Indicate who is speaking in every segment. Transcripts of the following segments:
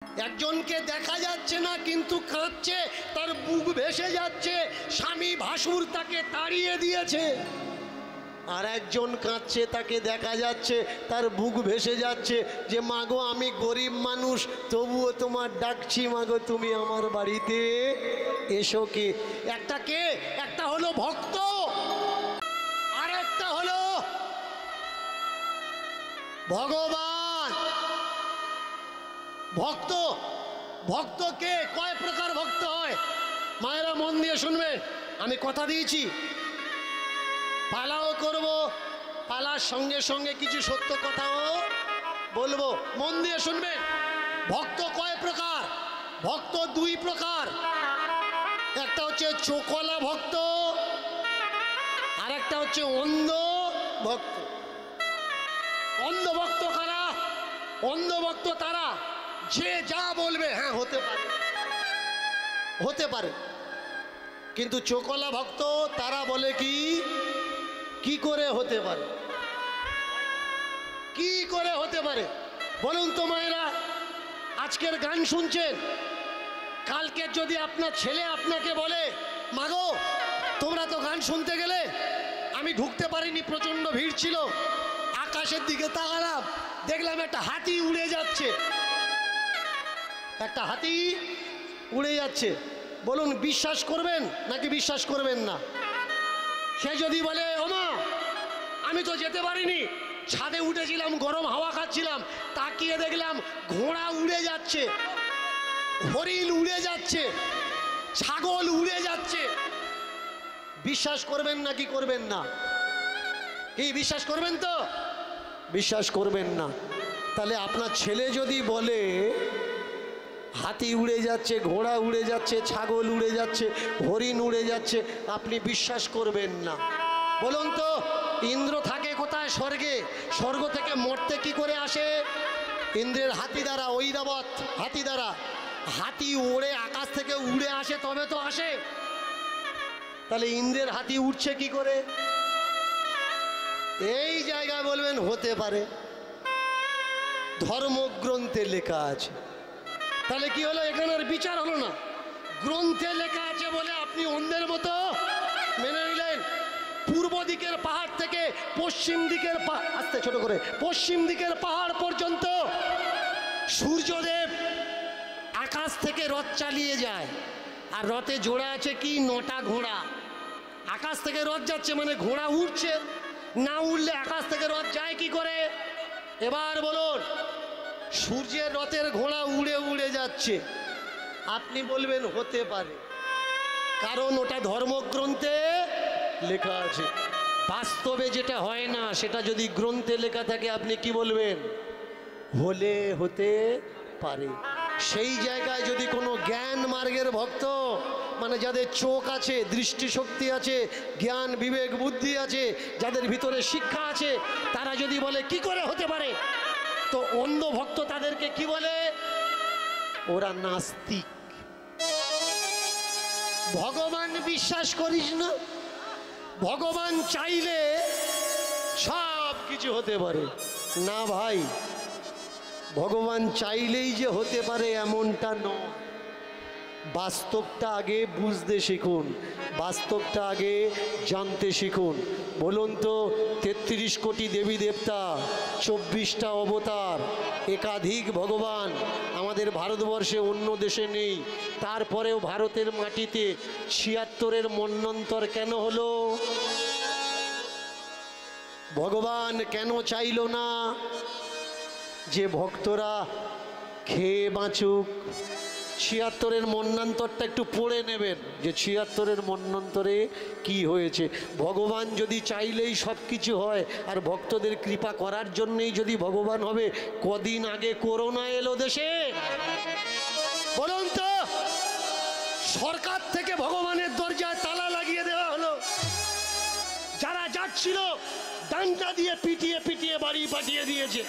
Speaker 1: একজনকে দেখা যাচ্ছে না কিন্তু কাঁদছে, তার বুক ভেসে যাচ্ছে, স্বামী ভাসুর তাকে তাড়িয়ে দিয়েছে। আর একজন কাঁদছে, তাকে দেখা যাচ্ছে, তার বুক ভেসে যাচ্ছে যে মাগো আমি গরিব মানুষ, তবুও তোমার ডাকছি, মাগো তুমি আমার বাড়িতে এসো। কে একটা? কে একটা হলো ভক্ত, আর একটা হলো ভগবান। ভক্ত, ভক্ত কে? কয় প্রকার ভক্ত হয়? মায়েরা মন দিয়ে শুনবেন, আমি কথা দিয়েছি পালাও করব, পালার সঙ্গে সঙ্গে কিছু সত্য কথাও বলবো, মন দিয়ে শুনবেন। ভক্ত কয় প্রকার? ভক্ত দুই প্রকার। একটা হচ্ছে চোখলা ভক্ত, আর একটা হচ্ছে অন্ধ ভক্ত। অন্ধ ভক্ত কারা? অন্ধ ভক্ত তারা যে যা বলবে হ্যাঁ হতে পারে, হতে পারে। কিন্তু চোখলা ভক্ত তারা বলে কি কি করে হতে পারে, কি করে হতে পারে বলুন তো মায়েরা? আজকের গান শুনছেন, কালকে যদি আপনার ছেলে আপনাকে বলে মাগো তোমরা তো গান শুনতে গেলে, আমি ঢুকতে পারিনি, প্রচন্ড ভিড় ছিল, আকাশের দিকে তাকালাম, দেখলাম একটা হাতি উড়ে যাচ্ছে, একটা হাতি উড়ে যাচ্ছে, বলুন বিশ্বাস করবেন নাকি বিশ্বাস করবেন না? সে যদি বলে ওমা আমি তো যেতে পারিনি, ছাদে উঠেছিলাম, গরম হাওয়া খাচ্ছিলাম, তাকিয়ে দেখলাম ঘোড়া উড়ে যাচ্ছে, হরিণ উড়ে যাচ্ছে, ছাগল উড়ে যাচ্ছে, বিশ্বাস করবেন নাকি করবেন না? কি বিশ্বাস করবেন তো? বিশ্বাস করবেন না। তাহলে আপনার ছেলে যদি বলে হাতি উড়ে যাচ্ছে, ঘোড়া উড়ে যাচ্ছে, ছাগল উড়ে যাচ্ছে, হরিণ উড়ে যাচ্ছে, আপনি বিশ্বাস করবেন না। বলুন তো ইন্দ্র থাকে কোথায়? স্বর্গে। স্বর্গ থেকে মরতে কি করে আসে? ইন্দ্রের হাতি দ্বারা, ঐরাবত হাতি দ্বারা। হাতি ওড়ে আকাশ থেকে উড়ে আসে তবে তো আসে। তাহলে ইন্দ্রের হাতি উঠছে কি করে? এই জায়গায় বলবেন হতে পারে, ধর্মগ্রন্থে লেখা আছে। তাহলে কি হলো? এখানে আর বিচার হলো না, গ্রন্থে লেখা আছে বলে আপনি অন্যের মতো মেনে নিলেন। পূর্ব দিকের পাহাড় থেকে পশ্চিম দিকের আস্তে ছোট করে পশ্চিম দিকের পাহাড় পর্যন্ত সূর্যদেব আকাশ থেকে রথ চালিয়ে যায়, আর রথে জোড়া আছে কি? 9টা ঘোড়া। আকাশ থেকে রথ যাচ্ছে মানে ঘোড়া উঠছে, না উঠলে আকাশ থেকে রথ যায় কি করে? এবার বলুন, সূর্যের রথের ঘোড়া উড়ে উড়ে যাচ্ছে, আপনি বলবেন হতে পারে, কারণ ওটা ধর্মগ্রন্থে লেখা আছে। বাস্তবে যেটা হয় না সেটা যদি গ্রন্থে লেখা থাকে আপনি কি বলবেন? হলে হতে পারে। সেই জায়গায় যদি কোনো জ্ঞান মার্গের ভক্ত, মানে যাদের চোখ আছে, দৃষ্টিশক্তি আছে, জ্ঞান বিবেক বুদ্ধি আছে, যাদের ভিতরে শিক্ষা আছে, তারা যদি বলে কি করে হতে পারে, তো অন্ধ ভক্ত তাদেরকে কি বলে? ওরা নাস্তিক। ভগবান বিশ্বাস করিস না, ভগবান চাইলে সব কিছু হতে পারে না ভাই। ভগবান চাইলেই যে হতে পারে এমনটা নয়। বাস্তবটা আগে বুঝতে শিখুন, বাস্তবটা আগে জানতে শিখুন। বলুন তো 33 কোটি দেবী দেবতা, 24টা অবতার, একাধিক ভগবান আমাদের ভারতবর্ষে, অন্য দেশে নেই, তারপরেও ভারতের মাটিতে 76-এর মন্বন্তর কেন হলো? ভগবান কেন চাইল না যে ভক্তরা খেয়ে বাঁচুক? 76-এর মন্বন্তরটা একটু পড়ে নেবেন যে 76-এর মন্বন্তরে কি হয়েছে। ভগবান যদি চাইলেই সব কিছু হয়, আর ভক্তদের কৃপা করার জন্যই যদি ভগবান হবে, কদিন আগে করোনা এলো দেশে, বলুন তো সরকার থেকে ভগবানের দরজায় তালা লাগিয়ে দেওয়া হলো। যারা যাচ্ছিল ডান্ডা দিয়ে পিটিয়ে পিটিয়ে বাড়ি পাঠিয়ে দিয়েছে।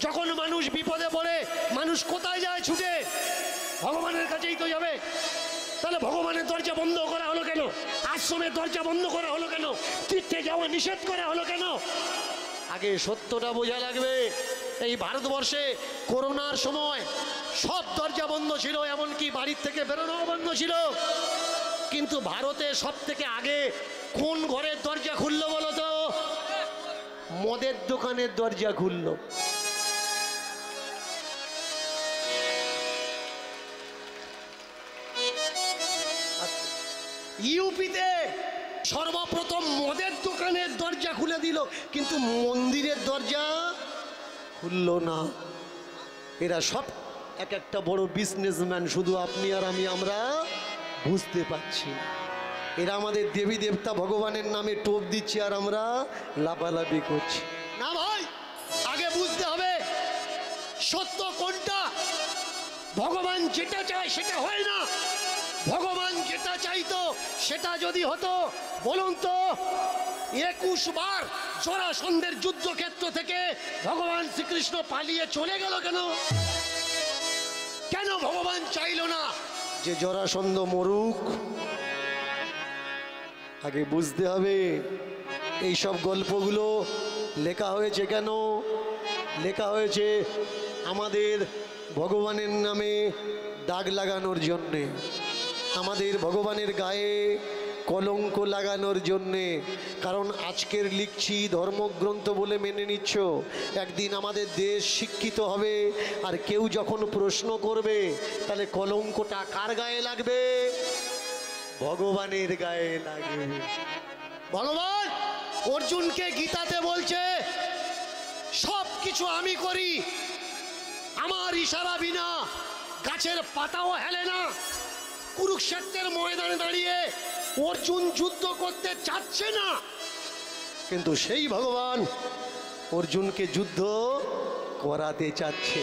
Speaker 1: যখন মানুষ বিপদে পড়ে মানুষ কোথায় যায়? ছুটে ভগবানের কাছেই তো যাবে। তাহলে ভগবানের দরজা বন্ধ করা হলো কেন? আশ্রমের দরজা বন্ধ করা হলো কেন? তীর্থে যাওয়া নিষেধ করা হলো কেন? আগে সত্যটা বোঝা লাগবে। এই ভারতবর্ষে করোনার সময় সব দরজা বন্ধ ছিল, এমনকি বাড়ির থেকে বেরোনো বন্ধ ছিল। কিন্তু ভারতে সব থেকে আগে কোন ঘরের দরজা খুললো বলো তো? মদের দোকানের দরজা খুললো। ইউপিতে সর্বপ্রথম মদের দোকানের দরজা খুলে দিল, কিন্তু মন্দিরের দরজা খুললো না। এরা সব এক একটা বড় বিজনেসম্যান, শুধু আপনি আর আমি আমরা বুঝতে পারছি। এরা আমাদের দেবী দেবতা ভগবানের নামে টোপ দিচ্ছে আর আমরা লাফালাফি করছি। না ভাই, আগে বুঝতে হবে সত্য কোনটা। ভগবান যেটা চায় সেটা হয় না। ভগবান যেটা চাইতো সেটা যদি হতো, বলুন তো 21 বার জরাসন্ধের যুদ্ধক্ষেত্র থেকে ভগবান শ্রীকৃষ্ণ পালিয়ে চলে গেল কেন? কেন ভগবান চাইলো না যে জরাসন্ধ মরুক? আগে বুঝতে হবে এই সব গল্পগুলো লেখা হয়েছে কেন? লেখা হয়েছে আমাদের ভগবানের নামে দাগ লাগানোর জন্যে, আমাদের ভগবানের গায়ে কলঙ্ক লাগানোর জন্যে। কারণ আজকের লিখছি ধর্মগ্রন্থ বলে মেনে নিচ্ছ, একদিন আমাদের দেশ শিক্ষিত হবে, আর কেউ যখন প্রশ্ন করবে তাহলে কলঙ্কটা কার গায়ে লাগবে? ভগবানের গায়ে লাগবে। ভগবান অর্জুনকে গীতাতে বলছে সব কিছু আমি করি, আমার ইশারা বিনা গাছের পাতাও হেলে না। কুরুক্ষেত্রের ময়দানে দাঁড়িয়ে অর্জুন যুদ্ধ করতে চাচ্ছে না, কিন্তু সেই ভগবান অর্জুনকে যুদ্ধ করাতে চাচ্ছে।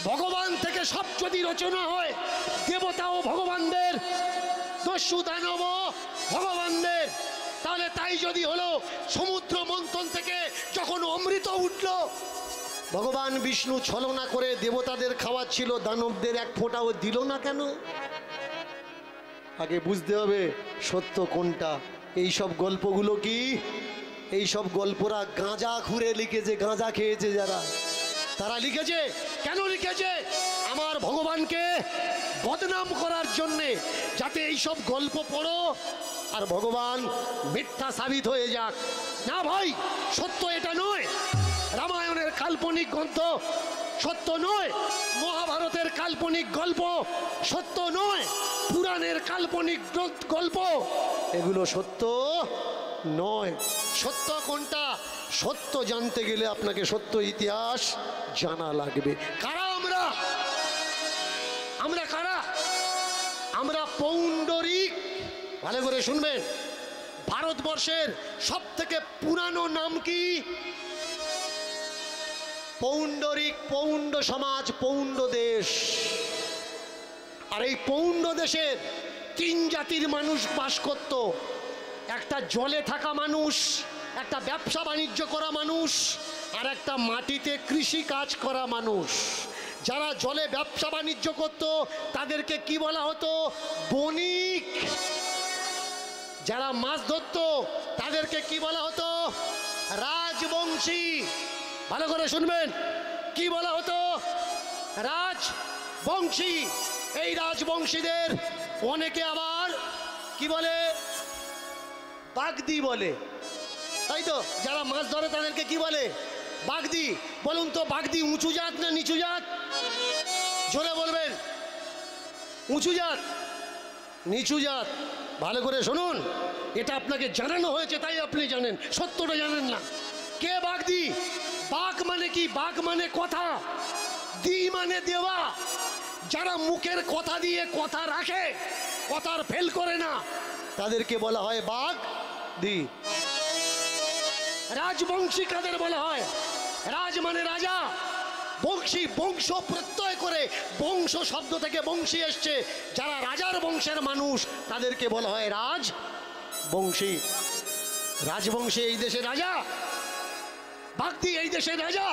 Speaker 1: ভগবান থেকে সব যদি রচনা হয়, দেবতা ও ভগবানদের, দস্যু দানব ভগবানদের, তাহলে তাই যদি হলো সমুদ্র মন্থন থেকে যখন অমৃত উঠল, ভগবান বিষ্ণু ছলনা করে দেবতাদের খাওয়াচ্ছিল, দানবদের এক ফোঁটাও দিল না কেন? আগে বুঝতে হবে সত্য কোনটা। এই সব গল্পগুলো কি? এই সব গল্পরা গাঁজা খুঁড়ে লিখেছে, গাঁজা খেয়েছে যারা, তারা লিখেছে। কেন লিখেছে? আমার ভগবানকে বদনাম করার জন্যে, যাতে এই সব গল্প পড়ো আর ভগবান মিথ্যা সাবিত হয়ে যাক। না ভাই, সত্য এটা নয়। রামায়ণের কাল্পনিক গ্রন্থ সত্য নয়, মহাভারতের কাল্পনিক গল্প সত্য নয়, পুরাণের কাল্পনিক গল্প এগুলো সত্য নয়। সত্য কোনটা? সত্য জানতে গেলে আপনাকে সত্য ইতিহাস জানা লাগবে। কারা আমরা? আমরা কারা? আমরা পৌণ্ডরিক। ভালো করে শুনবেন, ভারতবর্ষের সব থেকে পুরানো নাম কি? পৌণ্ডরিক। পৌণ্ড সমাজ, পৌণ্ড দেশ। আর এই পৌণ্ড দেশের 3 জাতির মানুষ বাস করত। একটা জলে থাকা মানুষ, একটা ব্যবসা বাণিজ্য করা মানুষ, আর একটা মাটিতে কৃষি কাজ করা মানুষ। যারা জলে ব্যবসা বাণিজ্য করত তাদেরকে কি বলা হতো? বণিক। যারা মাছ ধরত তাদেরকে কি বলা হতো? রাজবংশী। ভালো করে শুনবেন, কি বলা হতো? রাজবংশী। এই রাজবংশীদের অনেকে আবার কি বলে? বাগদি বলে, তাই তো? যারা মাছ ধরে তাদেরকে কি বলে? বাগদি। বলুন তো, বাগদি উঁচু জাত না নিচু জাত? জোরে বলবেন। উঁচু জাত, নিচু জাত। ভালো করে শুনুন, এটা আপনাকে জানানো হয়েছে তাই আপনি জানেন, সত্যটা জানেন না। কে বাগদি? বাঘ মানে কি? বাঘ মানে কথা, দি মানে দেওয়া। যারা মুখের কথা দিয়ে কথা রাখে, কথার ফেল করে না, তাদেরকে বলা হয় বাঘ দি। রাজবংশী কাদের বলা হয়? রাজ মানে রাজা, বংশী বংশ প্রত্যয় করে, বংশ শব্দ থেকে বংশী এসছে। যারা রাজার বংশের মানুষ তাদেরকে বলা হয় রাজবংশী। রাজবংশী এই দেশের রাজা, বাগদি এই দেশের রাজা।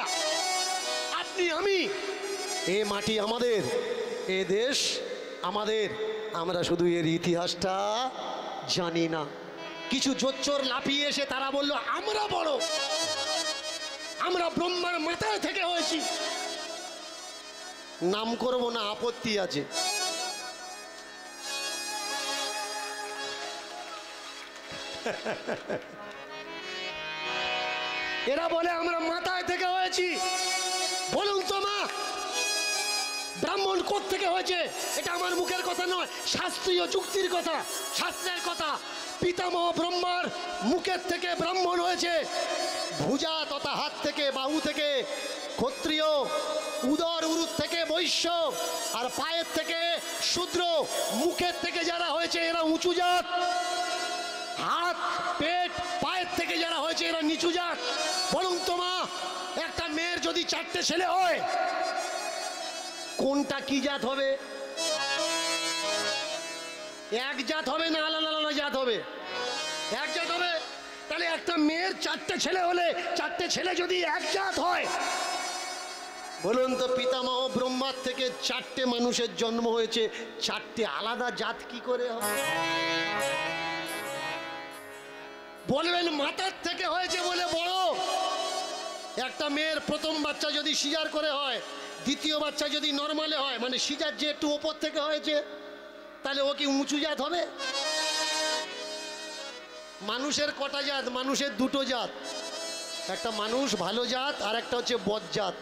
Speaker 1: আপনি আমি, এ মাটি আমাদের, এ দেশ আমাদের। আমরা শুধু এর ইতিহাসটা জানি না। কিছু জোচ্চোর লাফিয়ে এসে তারা বলল আমরা বড়, আমরা ব্রহ্মার মাথায় থেকে হয়েছি। নাম করব না, আপত্তি আছে। এরা বলে আমরা মাথায় থেকে হয়েছি। বলুন তো মা, ব্রাহ্মণ কোথ থেকে হয়েছে? এটা আমার মুখের কথা নয়, শাস্ত্রীয় যুক্তির কথা, শাস্ত্রের কথা। পিতামহ ব্রহ্মার মুখের থেকে ব্রাহ্মণ হয়েছে। ভুজা তথা হাত থেকে, বাহু থেকে ক্ষত্রিয়, উদর উরুত থেকে বৈশ্য, আর পায়ের থেকে শূদ্র। মুখের থেকে যারা হয়েছে এরা উঁচু জাত, হাত পেট পায়ের থেকে যারা হয়েছে এরা নিচু জাত। বলুন তো মা, একটা মেয়ের যদি 4টে ছেলে হয়, কোনটা কি জাত হবে? এক জাত হবে না আলাদা আলাদা জাত হবে? এক জাত হবে। তাহলে একটা মেয়ের 4টে ছেলে হলে 4টে ছেলে যদি এক জাত হয়, বলুন তো পিতামহ ব্রহ্মার থেকে 4টে মানুষের জন্ম হয়েছে, 4টে আলাদা জাত কি করে হবে? বলবেন মাতার থেকে হয়েছে বলে বড়। একটা মেয়ের প্রথম বাচ্চা যদি সিজার করে হয়, দ্বিতীয় বাচ্চা যদি নর্মালে হয়, মানে সিজার যে একটু ওপর থেকে হয়েছে, তাহলে ও কি উঁচু জাত হবে? মানুষের কটা জাত? মানুষের 2টো জাত। একটা মানুষ ভালো জাত, আর একটা হচ্ছে বদ জাত।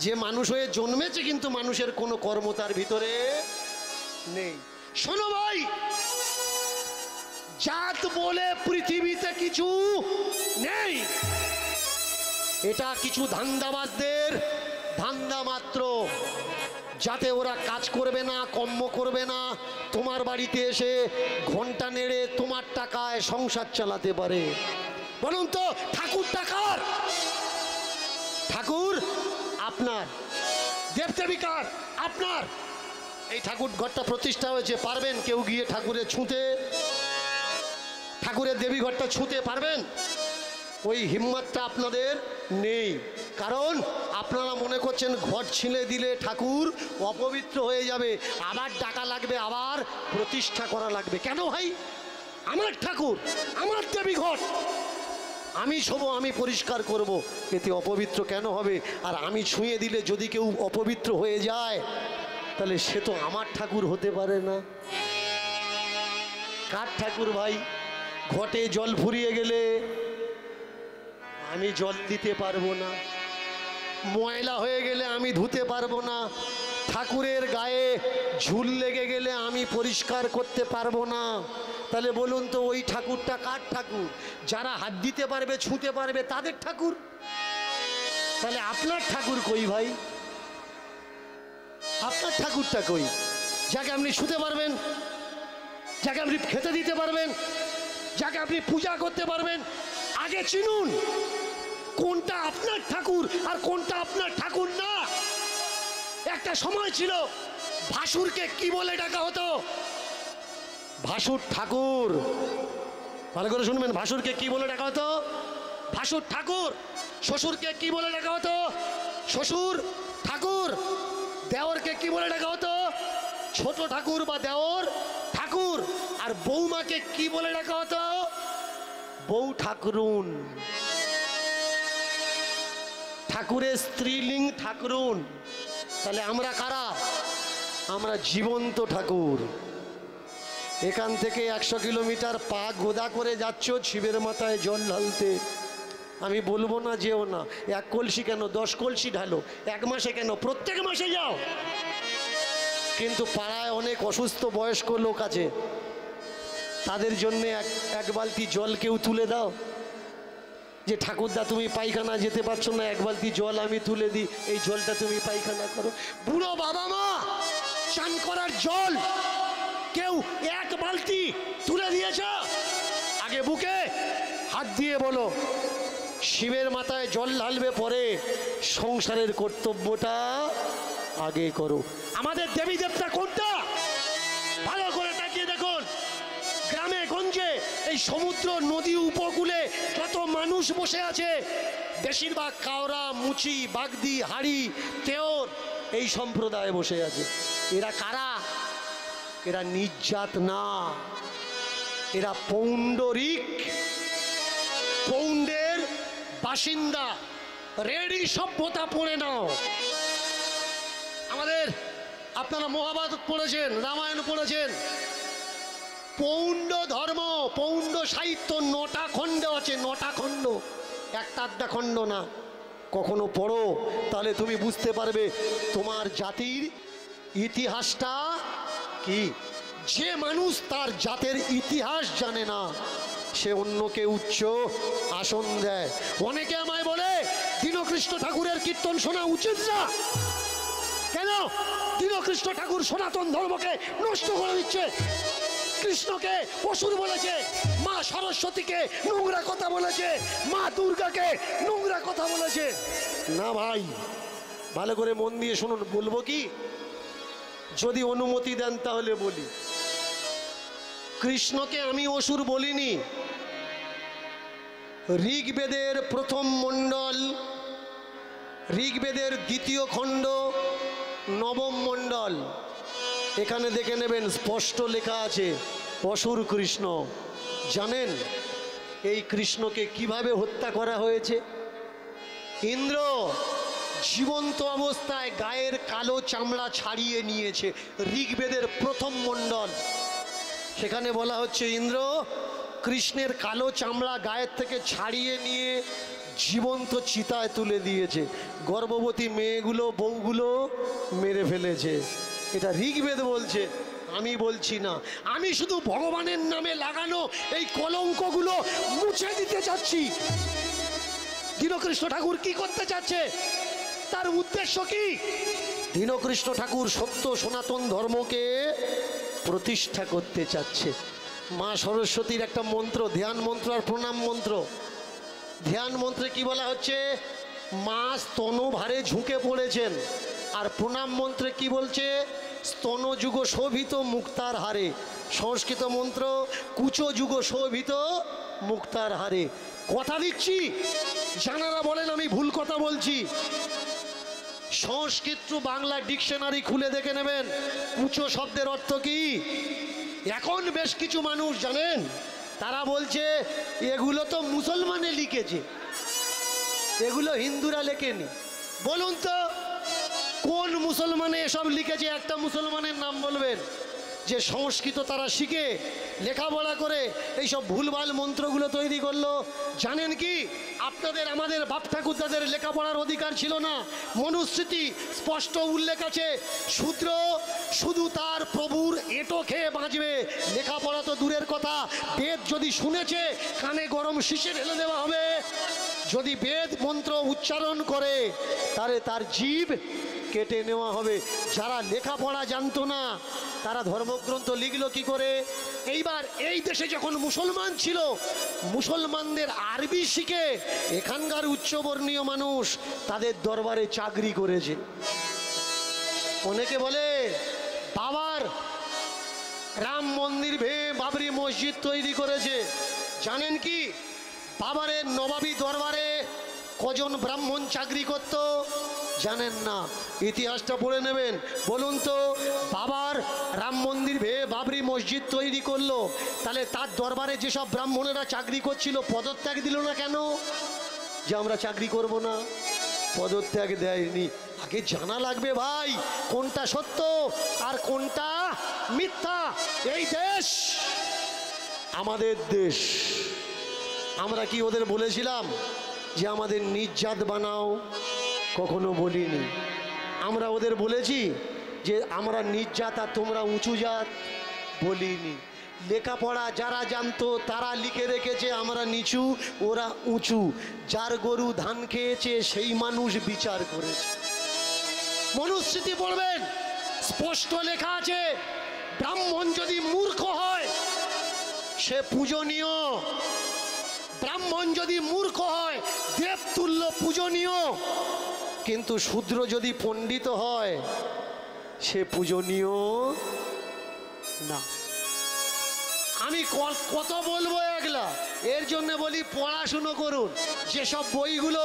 Speaker 1: যে মানুষ হয়ে জন্মেছে কিন্তু মানুষের কোনো কর্ম তার ভিতরে নেই। শোনো ভাই, জাত বলে পৃথিবীতে কিছু নেই। এটা কিছু ধান্দাবাজদের ধান্দা মাত্র, যাতে ওরা কাজ করবে না, কর্ম করবে না, তোমার বাড়িতে এসে ঘন্টা নেড়ে তোমার টাকায় সংসার চালাতে পারে। বলুন তো ঠাকুর টাকার? ঠাকুর আপনার, দেবদেবিকার আপনার। এই ঠাকুর ঘরটা প্রতিষ্ঠা হয়েছে, পারবেন কেউ গিয়ে ঠাকুরের ছুঁতে, ঠাকুরের দেবী ঘরটা ছুঁতে পারবেন? ওই হিম্মতটা আপনাদের নেই। কারণ আপনারা মনে করছেন ঘট ছিঁড়ে দিলে ঠাকুর অপবিত্র হয়ে যাবে, আবার ডাকা লাগবে, আবার প্রতিষ্ঠা করা লাগবে। কেন ভাই? আমার ঠাকুর, আমার দেবী ঘট, আমি শোবো, আমি পরিষ্কার করব, এতে অপবিত্র কেন হবে? আর আমি ছুঁয়ে দিলে যদি কেউ অপবিত্র হয়ে যায়, তাহলে সে তো আমার ঠাকুর হতে পারে না। কার ঠাকুর ভাই? ঘটে জল ফুরিয়ে গেলে আমি জল দিতে পারবো না, ময়লা হয়ে গেলে আমি ধুতে পারবো না, ঠাকুরের গায়ে ঝুল লেগে গেলে আমি পরিষ্কার করতে পারবো না। তাহলে বলুন তো ওই ঠাকুরটা কার ঠাকুর? যারা হাত দিতে পারবে, ছুঁতে পারবে, তাদের ঠাকুর। তাহলে আপনার ঠাকুর কই ভাই? আপনার ঠাকুরটা কই? যাকে আপনি ছুঁতে পারবেন, যাকে আপনি খেতে দিতে পারবেন, যাকে আপনি পূজা করতে পারবেন, আগে চিনুন কোনটা আপনার ঠাকুর আর কোনটা আপনার ঠাকুর না। একটা সময় ছিল ভাসুরকে কি বলে ডাকা হতো? ভাসুর ঠাকুর। ভালো করে শুনবেন, ভাসুরকে কি বলে ডাকা হতো? ভাসুর ঠাকুর। শ্বশুরকে কি বলে ডাকা হতো? শ্বশুর ঠাকুর। দেওরকে কি বলে ডাকা হতো? ছোট ঠাকুর বা দেওর ঠাকুর। আর বৌমাকে কি বলে ডাকা হতো? বউ ঠাকুরুন। ঠাকুরের স্ত্রীলিং ঠাকুরুন। তাহলে আমরা কারা? আমরা জীবন্ত ঠাকুর। এখান থেকে 100 কিলোমিটার পা গোদা করে যাচ্ছ শিবের মাথায় জল ঢালতে। আমি বলবো না যেও না, 1 কলসি কেন 10 কলসি ঢালো, 1 মাসে কেন, প্রত্যেক মাসে যাও। কিন্তু পাড়ায় অনেক অসুস্থ বয়স্ক লোক আছে, তাদের জন্যে এক বালতি জল কেউ তুলে দাও। যে ঠাকুরদা তুমি পায়খানা যেতে পারছো না, 1 বালতি জল আমি তুলে দিই, এই জলটা তুমি পায়খানা করো। বুড়ো বাবা মা চান করার জল কেউ 1 বালতি তুলে দিয়েছ? আগে বুকে হাত দিয়ে বলো, শিবের মাথায় জল ঢালবে, পরে সংসারের কর্তব্যটা আগে করো। আমাদের দেবী দেবতা কোনটা? ভালো করে তাকিয়ে দেখুন। গ্রামে গঞ্জে এই সমুদ্র নদী উপকূলে যত মানুষ বসে আছে, বেশিরভাগ কাওরা, মুচি, বাগদি, হাড়ি, তেওর এই সম্প্রদায় বসে আছে। এরা কারা? এরা নির্জাত না, এরা পৌণ্ডরিক, পৌণ্ডের বাসিন্দা। রেডি সভ্যতা পড়ে নাও। আমাদের আপনারা মহাভারত পড়েছেন, রামায়ণ পড়েছেন, পৌণ্ড ধর্ম, পৌণ্ড সাহিত্য 9টা খণ্ড আছে, 9টা খণ্ড, একটা আধটা খণ্ড না। কখনো পড়ো, তাহলে তুমি বুঝতে পারবে তোমার জাতির ইতিহাসটা কি। যে মানুষ তার জাতের ইতিহাস জানে না, সে অন্যকে উচ্চ আসন দেয়। অনেকে আমায় বলে দীনকৃষ্ণ ঠাকুরের কীর্তন শোনা উচিত না। কেন? দীনকৃষ্ণ ঠাকুর সনাতন ধর্মকে নষ্ট করে দিচ্ছে, কৃষ্ণকে অসুর বলেছে, মা সরস্বতীকে নোংরা কথা বলেছে, মা দুর্গাকে নোংরা কথা বলেছে। না ভাই, ভালো করে মন দিয়ে শুনুন। বলবো কি? যদি অনুমতি দেন তাহলে বলি। কৃষ্ণকে আমি অসুর বলিনি। ঋগ্বেদের প্রথম মণ্ডল, ঋগ্বেদের 2য় খণ্ড, 9ম মণ্ডল, এখানে দেখে নেবেন স্পষ্ট লেখা আছে অসুর কৃষ্ণ। জানেন এই কৃষ্ণকে কিভাবে হত্যা করা হয়েছে? ইন্দ্র জীবন্ত অবস্থায় গায়ের কালো চামড়া ছাড়িয়ে নিয়েছে। ঋগ্বেদের প্রথম মণ্ডল, সেখানে বলা হচ্ছে ইন্দ্র কৃষ্ণের কালো চামড়া গায়ের থেকে ছাড়িয়ে নিয়ে জীবন্ত চিতায় তুলে দিয়েছে। গর্ভবতী মেয়েগুলো, বউগুলো মেরে ফেলেছে। এটা ঋগ্বেদ বলছে, আমি বলছি না। আমি শুধু ভগবানের নামে লাগানো এই কলঙ্কগুলো মুছে দিতে চাচ্ছি। দীনকৃষ্ণ ঠাকুর কি করতে চাচ্ছে? তার উদ্দেশ্য কি? দীনকৃষ্ণ ঠাকুর সত্য সনাতন ধর্মকে প্রতিষ্ঠা করতে চাচ্ছে। মা সরস্বতীর একটা মন্ত্র, ধ্যান মন্ত্র আর প্রণাম মন্ত্র। ধ্যান মন্ত্রে কি বলা হচ্ছে? মা স্তনভারে ঝুঁকে পড়েছেন। আর প্রণাম মন্ত্রে কি বলছে? স্তনযুগ শোভিত মুক্তার হারে। সংস্কৃত মন্ত্র কুচো যুগ শোভিত মুক্তার হারে। কথা দিচ্ছি, জানারা বলেন আমি ভুল কথা বলছি। সংস্কৃত বাংলা ডিকশনারি খুলে দেখে নেবেন কুচো শব্দের অর্থ কি। এখন বেশ কিছু মানুষ জানেন, তারা বলছে এগুলো তো মুসলমানে লিখেছে, এগুলো হিন্দুরা লেখেনি। বলুন তো কোন মুসলমানে এসব লিখেছে? একটা মুসলমানের নাম বলবেন যে সংস্কৃত তারা শিখে লেখাপড়া করে এইসব ভুলভাল মন্ত্রগুলো তৈরি করলো। জানেন কি, আপনাদের আমাদের বাপ ঠাকুরদাদের লেখাপড়ার অধিকার ছিল না। মনুস্মৃতি স্পষ্ট উল্লেখ আছে, শূদ্র শুধু তার প্রভুর এঁটো খেয়ে বাঁচবে। লেখাপড়া তো দূরের কথা, বেদ যদি শুনেছে কানে গরম শিশে ঢেলে দেওয়া হবে। যদি বেদ মন্ত্র উচ্চারণ করে তাহলে তার জীব কেটে নেওয়া হবে। যারা লেখাপড়া জানতো না তারা ধর্মগ্রন্থ লিখলো কি করে? এইবার এই দেশে যখন মুসলমান ছিল, মুসলমানদের আরবি শিখে এখানকার উচ্চবর্ণীয় মানুষ তাদের দরবারে চাকরি করেছে। অনেকে বলে বাবার রাম মন্দির ভেঙে বাবরি মসজিদ তৈরি করেছে। জানেন কি বাবারের নবাবী দরবারে কজন ব্রাহ্মণ চাকরি করত? জানেন না? ইতিহাসটা পড়ে নেবেন। বলুন তো, বাবার রাম মন্দির ভেঙে বাবরি মসজিদ তৈরি করলো, তাহলে তার দরবারে যেসব ব্রাহ্মণেরা চাকরি করছিল পদত্যাগ দিল না কেন? যে আমরা চাকরি করব না, পদত্যাগ দেয়নি। আগে জানা লাগবে ভাই কোনটা সত্য আর কোনটা মিথ্যা। এই দেশ আমাদের দেশ। আমরা কি ওদের বলেছিলাম যে আমাদের নিজ জাত বানাও? কখনো বলিনি। আমরা ওদের বলেছি যে আমরা নিজ জাত আর তোমরা উঁচু জাত? বলিনি। লেখাপড়া যারা জানতো তারা লিখে রেখেছে আমরা নিচু, ওরা উঁচু। যার গরু ধান খেয়েছে সেই মানুষ বিচার করেছে। মনুস্মৃতি পড়বেন, স্পষ্ট লেখা আছে ব্রাহ্মণ যদি মূর্খ হয় সে পূজনীয়। ব্রাহ্মণ যদি মূর্খ হয় দেবতুল্য পূজনীয়, কিন্তু শূদ্র যদি পণ্ডিত হয় সে পূজনীয় না। আমি কত বলবো একলা, এর জন্য বলি পড়াশুনো করুন। যেসব বইগুলো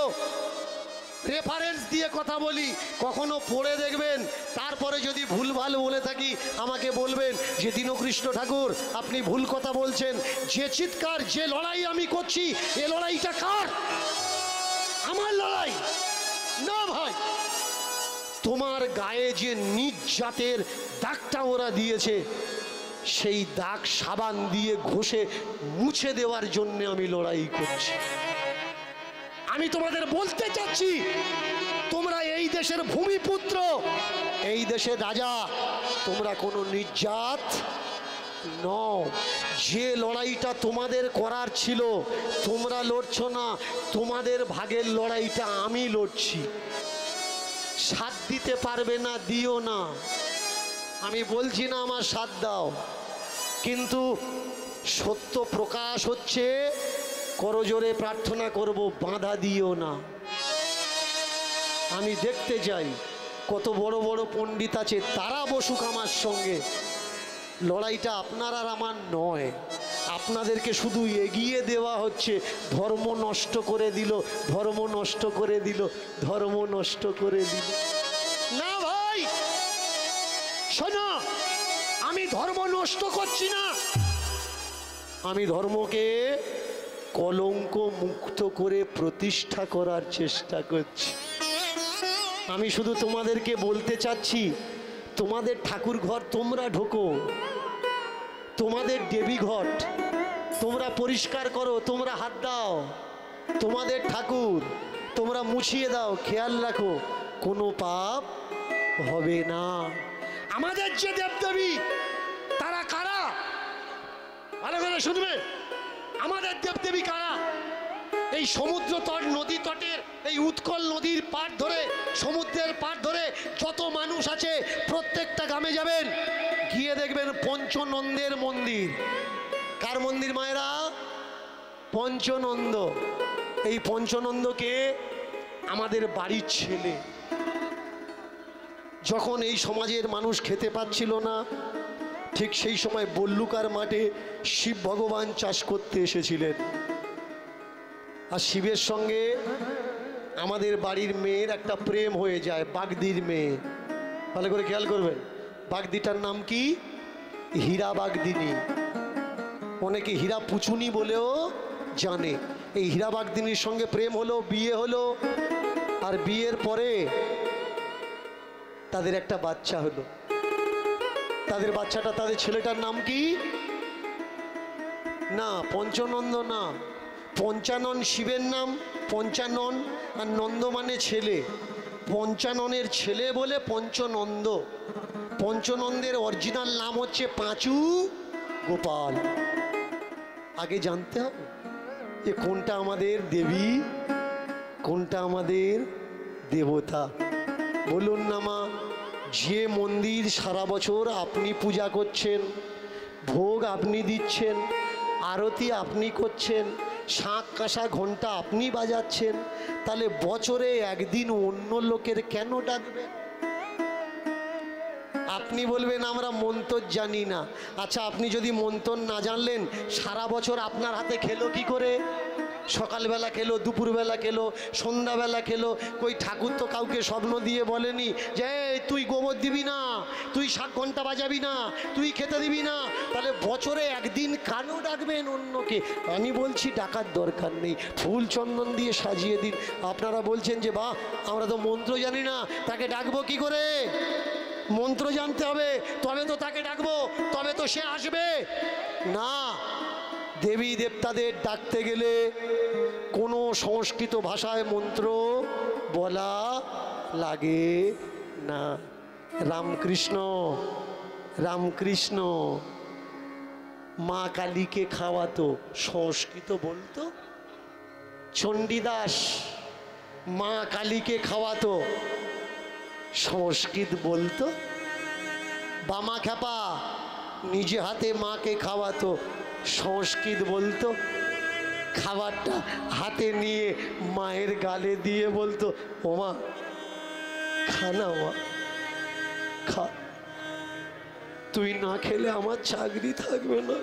Speaker 1: রেফারেন্স দিয়ে কথা বলি কখনো পড়ে দেখবেন, তারপরে যদি ভুলভাল বলে থাকি আমাকে বলবেন যে দীনকৃষ্ণ ঠাকুর আপনি ভুল কথা বলছেন। যে চিৎকার, যে লড়াই আমি করছি, এ লড়াইটা কার? আমার লড়াই না ভাই। তোমার গায়ে যে নিজ জাতের দাগটা ওরা দিয়েছে, সেই দাগ সাবান দিয়ে ঘষে মুছে দেওয়ার জন্য আমি লড়াই করছি। আমি তোমাদের বলতে চাচ্ছি, তোমরা এই দেশের ভূমিপুত্র, এই দেশের রাজা, তোমরা কোনো নির্জাত নও। যে লড়াইটা তোমাদের করার ছিল তোমরা লড়ছো না, তোমাদের ভাগের লড়াইটা আমি লড়ছি। সাথ দিতে পারবে না, দিও না, আমি বলছি না আমার সাথ দাও, কিন্তু সত্য প্রকাশ হচ্ছে, করজোরে প্রার্থনা করব, বাধা দিও না। আমি দেখতে চাই কত বড় বড় পণ্ডিত আছে, তারা বসুক আমার সঙ্গে। লড়াইটা আপনার আর আমার নয়, আপনাদেরকে শুধু এগিয়ে দেওয়া হচ্ছে। ধর্ম নষ্ট করে দিল, ধর্ম নষ্ট করে দিল, ধর্ম নষ্ট করে দিল। না ভাই শোনো, আমি ধর্ম নষ্ট করছি না, আমি ধর্মকে কলঙ্ক মুক্ত করে প্রতিষ্ঠা করার চেষ্টা করছি। আমি শুধু তোমাদেরকে বলতে চাচ্ছি, তোমাদের ঠাকুর ঘর তোমরা ঢোকো, তোমাদের দেবী ঘট তোমরা পরিষ্কার করো, তোমরা হাত দাও, তোমাদের ঠাকুর তোমরা মুছিয়ে দাও, খেয়াল রাখো কোনো পাপ হবে না। আমাদের যে দেবদেবী তারা কারা, ভালো করে শুনবে, আমাদের দেবদেবী কারা? এই সমুদ্র তট, নদী তটের এই উৎকল নদীর পাড় ধরে, সমুদ্রের পাড় ধরে যত মানুষ আছে, প্রত্যেকটা গ্রামে যাবেন, গিয়ে দেখবেন পঞ্চনন্দের মন্দির। কার মন্দির মায়েরা? পঞ্চনন্দ। এই পঞ্চনন্দকে আমাদের বাড়ির ছেলে। যখন এই সমাজের মানুষ খেতে পাচ্ছিল না, ঠিক সেই সময় বল্লুকার মাঠে শিব ভগবান চাষ করতে এসেছিলেন। আর শিবের সঙ্গে আমাদের বাড়ির মেয়ের একটা প্রেম হয়ে যায়, বাগদির মেয়ে। ভালো করে খেয়াল করবেন, বাগদিটার নাম কি? হীরা বাগদিনী, অনেকে হীরা পুচুনি বলেও জানে। এই হীরা বাগদিনীর সঙ্গে প্রেম হলো, বিয়ে হলো, আর বিয়ের পরে তাদের একটা বাচ্চা হলো। তাদের বাচ্চাটা, তাদের ছেলেটার নাম কি? না পঞ্চনন্দ না, পঞ্চানন শিবের নাম, পঞ্চানন, আর নন্দ মানে ছেলে। পঞ্চাননের ছেলে বলে পঞ্চনন্দ। পঞ্চনন্দের অরিজিনাল নাম হচ্ছে পাঁচু গোপাল। আগে জানতে হবে যে কোনটা আমাদের দেবী, কোনটা আমাদের দেবতা। বলুন না মা, যে মন্দির সারা বছর আপনি পূজা করছেন, ভোগ আপনি দিচ্ছেন, আরতি আপনি করছেন, শাঁখ কাঁসা ঘন্টা আপনি বাজাচ্ছেন, তাহলে বছরে একদিন অন্য লোকের কেন ডাকবেন? আপনি বলবেন আমরা মন্ত্র জানি না। আচ্ছা, আপনি যদি মন্ত্র না জানলেন, সারা বছর আপনার হাতে খেলো কি করে? সকালবেলা খেলো, দুপুরবেলা খেলো, সন্ধ্যাবেলা খেলো। কই ঠাকুর তো কাউকে স্বপ্ন দিয়ে বলেনি যে তুই গোবর দিবি না, তুই শাঁখ ঘন্টা বাজাবি না, তুই খেতে দিবি না। তাহলে বছরে একদিন কেন ডাকবেন অন্যকে? আমি বলছি ডাকার দরকার নেই, ফুল চন্দন দিয়ে সাজিয়ে দিন। আপনারা বলছেন যে বাহ, আমরা তো মন্ত্র জানি না, তাকে ডাকবো কি করে? মন্ত্র জানতে হবে, তবে তো তাকে ডাকবো, তবে তো সে আসবে। না, দেবী দেবতাদের ডাকতে গেলে কোনো সংস্কৃত ভাষায় মন্ত্র বলা লাগে না। রামকৃষ্ণ রামকৃষ্ণ মা কালীকে খাওয়াতো, সংস্কৃত বলতো। চণ্ডীদাস মা কালীকে খাওয়াতো, সংস্কৃত বলতো। বামা খ্যাপা নিজে হাতে মাকে খাওয়াতো, সংস্কৃত বলতো। খাবারটা হাতে নিয়ে মায়ের গালে দিয়ে বলতো, ও মা খানা, মা খা, তুই না খেলে আমার চাকরি থাকবে না,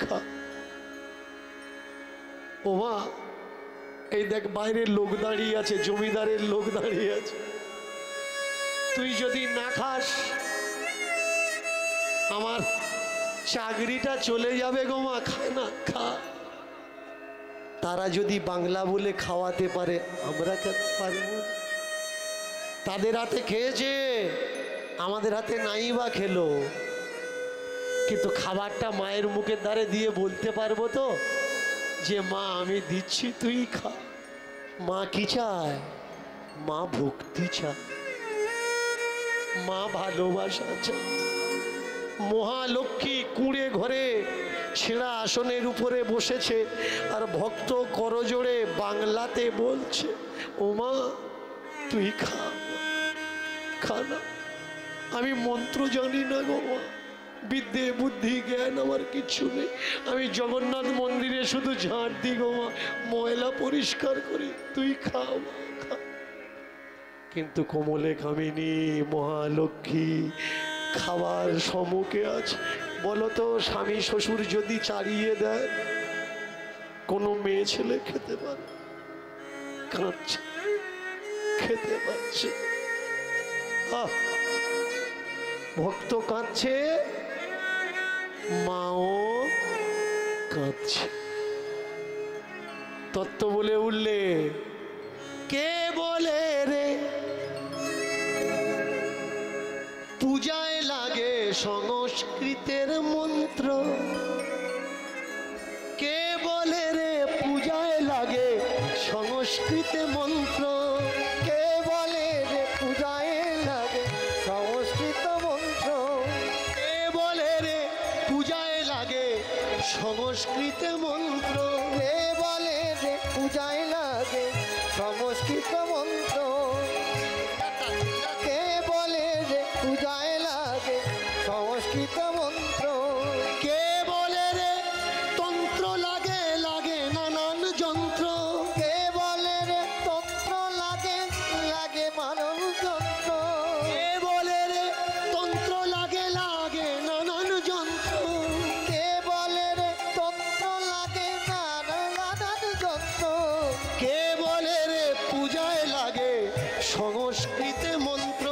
Speaker 1: খা। ও মা, এই দেখ বাইরের লোক দাঁড়িয়ে আছে, জমিদারের লোক দাঁড়িয়ে আছে, তুই যদি না খাস আমার চাকরিটা চলে যাবে গো মা, খা না, খা। তারা যদি বাংলা বলে খাওয়াতে পারে, আমরা কেন পারব? তাদের হাতে খেয়েছে, আমাদের হাতে নাই বা খেলো, কিন্তু খাবারটা মায়ের মুখের দ্বারে দিয়ে বলতে পারবো তো যে মা আমি দিচ্ছি তুই খা। মা কি চায়? মা ভক্তি চায়, মা ভালোবাসা চায়। মহালক্ষ্মী কুঁড়ে ঘরে ছেঁড়া আসনের উপরে বসেছে আর ভক্ত করজোড়ে বাংলাতে বলছে ও মা তুই খা, খা না। আমি মন্ত্র জানি না গো মা, বিদ্যে বুদ্ধি জ্ঞান আমার কিচ্ছু নেই। আমি জগন্নাথ মন্দিরে শুধু ঝাঁট দিই গো মা, ময়লা পরিষ্কার করি, তুই খা মা খা। কিন্তু কমলে কামিনী মহালক্ষ্মী খাবার সম্মুখে আছে। বলো তো স্বামী শ্বশুর যদি চালিয়ে দেয় কোনো মেয়ে ছেলে খেতে পারে? কাঁদছে, খেতে পারছে। ভক্ত কাঁদছে, মাও কাঁদছে। তত্ত্ব বলে উঠলে কে বলে রে পূজায় লাগে সংস্কৃতের মন্ত্র? কে বলে রে পূজায় লাগে সংস্কৃতে মন্ত্র?
Speaker 2: কে বলে রে পূজায় লাগে সংস্কৃত মন্ত্র?
Speaker 1: কে বলে রে পূজায় লাগে সংস্কৃতে মন্ত্র?
Speaker 2: কে বলে রে পূজায় লাগে সংস্কৃত মন্ত্র? কে বলে রে পূজায় লাগে সংস্কৃত মন্ত্র?
Speaker 1: কে বলে রে তন্ত্র লাগে লাগে নানান যন্ত্র?
Speaker 2: কে বলে রে তন্ত্র লাগে লাগে মানব যন্ত্র?
Speaker 1: কে বলে রে তন্ত্র লাগে লাগে নানান যন্ত্র?
Speaker 2: কে বলে রে তন্ত্র লাগে নানান যন্ত্র?
Speaker 1: কে বলে রে পূজায় লাগে সংস্কৃতে মন্ত্র?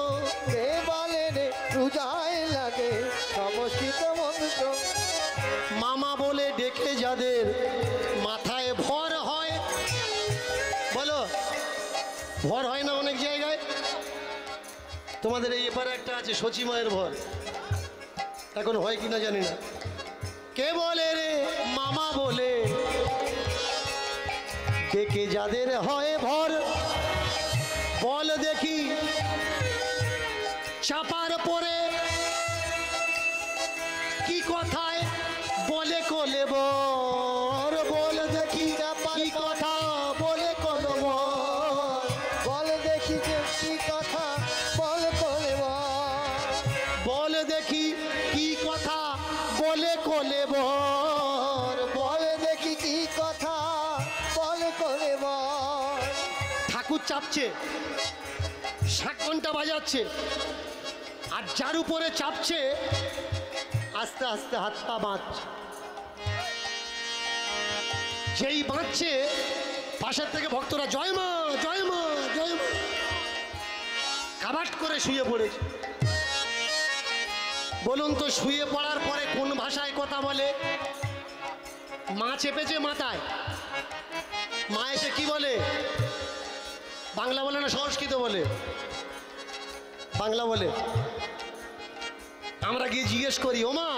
Speaker 2: কে বলে রে পূজায় লাগে সংস্কৃত মন্ত্র?
Speaker 1: মামা বলে ডেকে যাদের মাথায় ভর হয়, বলো ভর হয় না অনেক জায়গায়? তোমাদের এই এপারে একটা আছে সচি মায়ের ভর, এখন হয় কিনা জানি না। কে বলে রে মামা বলে ডেকে যাদের হয় ভর, বল দেখি চাপার পরে কি কথায় বলে কোলে বর? বল দেখি কি কথা বলে কোলে বর?
Speaker 2: বল দেখি যে কি কথা বল কোলে
Speaker 1: বল দেখি কি কথা বলে কোলে বর?
Speaker 2: বল দেখি কি কথা বল কোলে
Speaker 1: ঠাকুর চাপছে, শাক ঘন্টা বাজাচ্ছে, আর যার উপরে চাপছে আস্তে আস্তে হাত পা বাঁধছে। যেই বাঁধছে পাশের থেকে ভক্তরা জয় মা জয় মা জয় মা কাবাট করে শুয়ে পড়েছে। বলুন তো শুয়ে পড়ার পরে কোন ভাষায় কথা বলে? মা চেপেছে মাথায়, মা এসে কি বলে? বাংলা বলে না সংস্কৃত বলে? বাংলা বলে। আমরা গিয়ে জিজ্ঞেস করি ও মা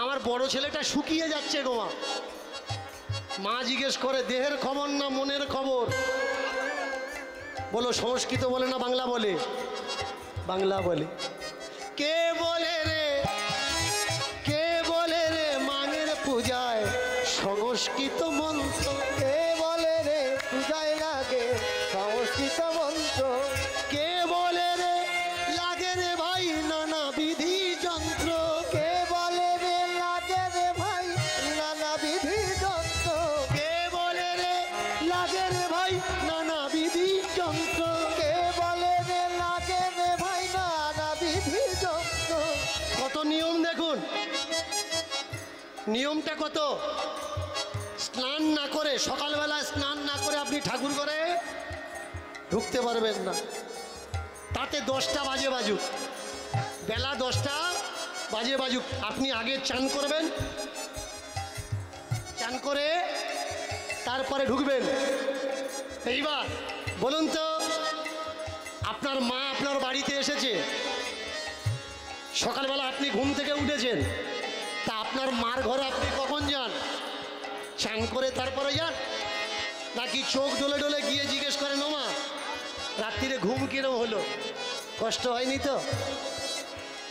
Speaker 1: আমার বড় ছেলেটা শুকিয়ে যাচ্ছে গো মা। মা জিজ্ঞেস করে দেহের খবর না মনের খবর? বলো সংস্কৃত বলে না বাংলা বলে? বাংলা বলে। কে বলে রে কে বলে রে মায়ের পূজায় সংস্কৃত মন্ত্র?
Speaker 2: কে বলে রে পূজায় লাগে সংস্কৃত মন্ত্র?
Speaker 1: কে বলে রে লাগে রে ভাই নানা বিধি যন্ত্র?
Speaker 2: কে বলে রে লাগে রে ভাই নানা বিধি যন্ত্র?
Speaker 1: কে বলে রে লাগে রে ভাই নানা বিধি যন্ত্র?
Speaker 2: কে বলে রে লাগে রে ভাই নানা বিধি যন্ত্র?
Speaker 1: কত নিয়ম দেখুন, নিয়মটা কত। স্নান না করে, সকালবেলা স্নান না করে আপনি ঠাকুর ঘরে ঢুকতে পারবেন না। তাতে 10টা বাজে বাজুক, বেলা 10টা বাজে বাজুক, আপনি আগে চান করবেন, চান করে তারপরে ঢুকবেন। এইবার বলুন তো আপনার মা আপনার বাড়িতে এসেছে, সকালবেলা আপনি ঘুম থেকে উঠেছেন, তা আপনার মার ঘরে আপনি কখন যান? চান করে তারপরে যান, নাকি চোখ ডলে ডলে গিয়ে জিজ্ঞেস করেন ও মা রাত্রিরে ঘুম কিরম হলো? কষ্ট হয়নি তো?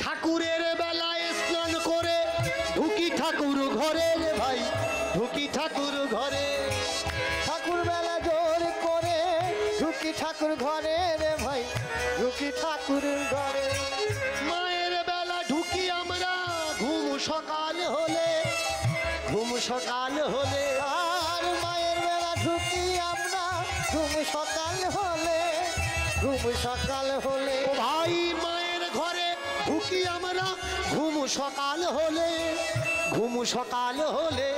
Speaker 1: ঠাকুরের বেলায় স্নান করে ঢুকি ঠাকুর ঘরে রে ভাই, ঢুকি ঠাকুর ঘরে।
Speaker 2: ঠাকুর বেলা জোর করে ঢুকি ঠাকুর ঘরে রে ভাই, ঢুকি ঠাকুর ঘরে।
Speaker 1: মায়ের বেলা ঢুকি আমরা ঘুম সকাল হলে, ঘুম সকাল হলে।
Speaker 2: আর মায়ের বেলা ঢুকি আমরা ঘুম সকাল হলে, ঘুম সকাল হলে।
Speaker 1: ও ভাই মায়ের ঘরে ঢুকি আমরা ঘুম সকাল হলে, ঘুম সকাল হলে।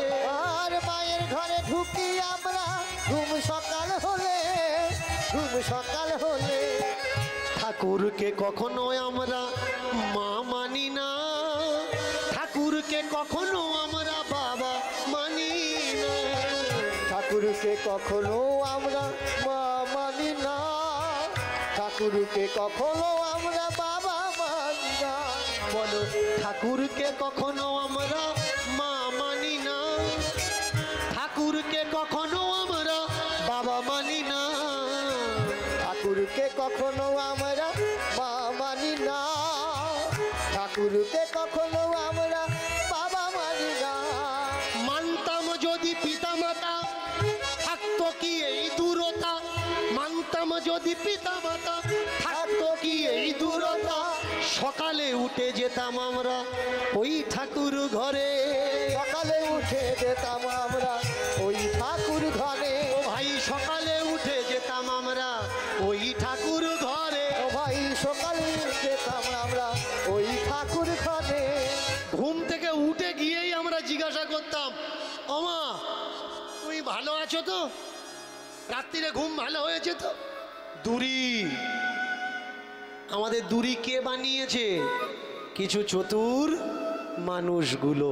Speaker 2: আর মায়ের ঘরে ঢুকি আমরা ঘুম সকাল হলে, ঘুম সকাল হলে।
Speaker 1: ঠাকুরকে কখনো আমরা মা মানি না, ঠাকুরকে কখনো আমরা বাবা মানি না।
Speaker 2: ঠাকুরকে কখনো আমরা মা মানি না, ঠাকুরকে কখনো আমরা বাবা মানি না।
Speaker 1: বলো ঠাকুরকে কখনো আমরা মা মানি না, ঠাকুরকে কখনো আমরা বাবা মানি না।
Speaker 2: ঠাকুরকে কখনো আমরা মা মানি না, ঠাকুরকে কখনো আমরা বাবা মানি না।
Speaker 1: মানতাম যদি পিতা মাতা থাকতো কি এই দূরতা, মানতাম যদি পিতা মাতা থাকতো কি এই দূরতা। সকালে উঠে যেতাম আমরা ওই ঠাকুর ঘরে,
Speaker 2: সকালে উঠে যেতাম আমরা ওই ঠাকুর ঘরে।
Speaker 1: ও ভাই সকালে উঠে যেতাম আমরা ওই ঠাকুর ঘরে।
Speaker 2: ও ভাই সকালে যেতাম আমরা ওই ঠাকুর ঘরে।
Speaker 1: ঘুম থেকে উঠে গিয়েই আমরা জিজ্ঞাসা করতাম ও মা তুমি ভালো আছো তো, রাত্রিরে ঘুম ভালো হয়েছে তো? দূরি, আমাদের দূরি কে বানিয়েছে? কিছু চতুর মানুষগুলো।